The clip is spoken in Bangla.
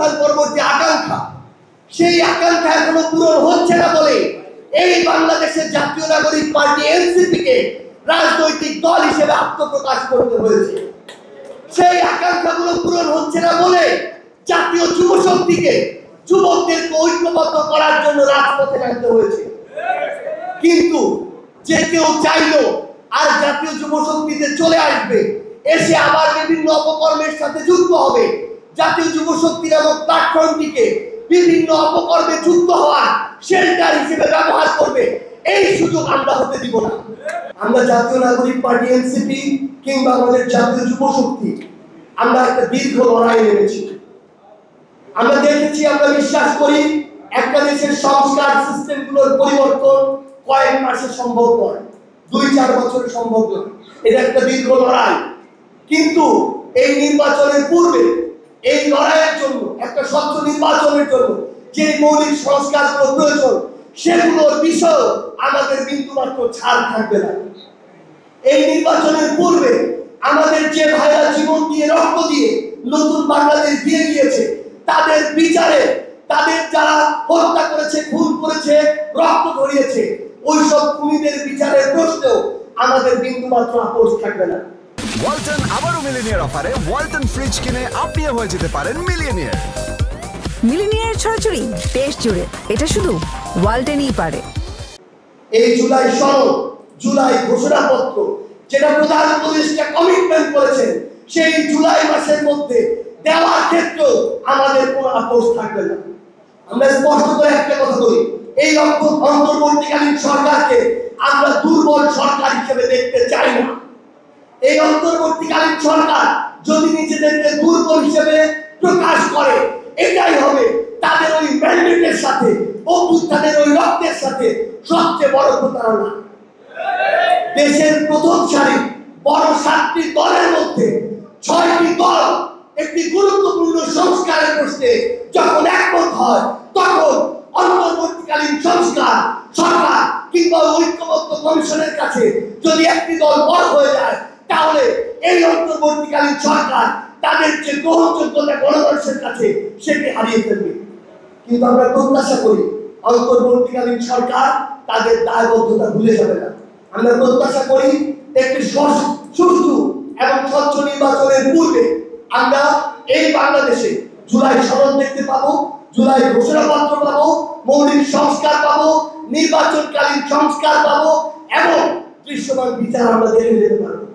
অভ্যুত্থান পরবর্তী আকাঙ্ক্ষা, সেই আকাঙ্ক্ষা এখনো পূরণ হচ্ছে না বলে এই বাংলাদেশের জাতীয় নাগরিক পার্টি এনসিপিকে রাজনৈতিক দল হিসেবে আত্মপ্রকাশ করতে হয়েছে। সেই আকাঙ্ক্ষাগুলো পূরণ হচ্ছে না বলে জাতীয় যুব শক্তিকে, যুবকদেরকে ঐক্যবদ্ধ করার জন্য রাজপথে নামতে হয়েছে। কিন্তু যে কেউ চাইলো আর জাতীয় যুব শক্তিতে চলে আসবে, এসে আবার বিভিন্ন অপকর্মের সাথে যুক্ত হবে, জাতীয় যুব শক্তি নামক প্ল্যাটফর্মটিকে বিভিন্ন অপকর্মে যুক্ত হওয়ার শেল্টার হিসেবে ব্যবহার করবে, এই সুযোগ আমরা হতে দিব না। আমরা জাতীয় নাগরিক পার্টি এনসিপি কিংবা আমাদের জাতীয় যুব শক্তি আমরা একটা দীর্ঘ লড়াই নেমেছি। আমরা দেখেছি, আমরা বিশ্বাস করি একটা দেশের সংস্কার সিস্টেমগুলোর পরিবর্তন কয়েক মাসে সম্ভব নয়, 2-4 বছরে সম্ভব নয়। এটা একটা দীর্ঘ লড়াই। কিন্তু এই নির্বাচনের পূর্বে এই লড়াইয়ের জন্য, একটা স্বচ্ছ নির্বাচনের জন্য যে মৌলিক সংস্কারগুলো প্রয়োজন, সেগুলোর বিষয় আমাদের বিন্দুমাত্র ছাড় থাকবে না। এই নির্বাচনের পূর্বে আমাদের যে ভাইরা জীবন দিয়ে, রক্ত দিয়ে নতুন বাংলাদেশ দিয়ে গিয়েছে, তাদের বিচারে, তাদের যারা হত্যা করেছে, খুন করেছে, রক্ত ঝরিয়েছে, ওইসব খুনিদের বিচারের প্রশ্নেও আমাদের বিন্দুমাত্র আপোষ থাকবে না। ওয়ালটন আবারও মিলিনিয়ার অফারে ওয়ালটন ফ্রিজ কিনে আপনিও হয়ে যেতে পারেন মিলিয়নিয়ার। মিলিনিয়ার ছড়াছড়ি দেশ জুড়ে, এটা শুধু ওয়ালটনই পারে। এই জুলাই সনদ, জুলাই ঘোষণাপত্র, যেটা প্রধান উপদেষ্টা কমিটমেন্ট করেছেন, সেই জুলাই মাসের মধ্যে দেওয়ার ক্ষেত্রেও আমাদের কোনো আপোষ থাকবে না। আমরা স্পষ্ট করে একটা কথা বলি, এই অন্তর্বর্তীকালীন সরকারকে আমরা দুর্বল সরকার হিসেবে দেখতে চাই না। এই অন্তর্বর্তীকালীন সরকার যদি নিজেদেরকে দুর্বল হিসেবে প্রকাশ করে, এটাই হবে তাদের ওই ম্যান্ডেটের সাথে, অভ্যুত্থানের ওই রক্তের সাথে সবচেয়ে বড় প্রতারণা। দেশের প্রথম সারি বড় 7টি দলের মধ্যে 6টি দল একটি গুরুত্বপূর্ণ সংস্কারের প্রশ্নে যখন একমত হয়, তখন অন্তর্বর্তীকালীন সংস্কার সরকার কিংবা ঐক্যবদ্ধ কমিশনের কাছে যদি একটি দল বড় হয়ে যায়, তাহলে এই অন্তর্বর্তীকালীন সরকার তাদের যে গ্রহণযোগ্যতা গণমানুষের কাছে সেটি হারিয়ে ফেলবে। কিন্তু আমরা প্রত্যাশা করি অন্তর্বর্তীকালীন সরকার তাদের দায়বদ্ধতা ভুলে যাবে না। আমরা প্রত্যাশা করি একটি সুষ্ঠু এবং স্বচ্ছ নির্বাচনের পূর্বে আমরা এই বাংলাদেশে জুলাই সনদ দেখতে পাবো, জুলাই ঘোষণাপত্র পাবো, মৌলিক সংস্কার পাবো, নির্বাচনকালীন সংস্কার পাবো এবং দৃশ্যমান বিচার আমরা দেখে যেতে পারবো।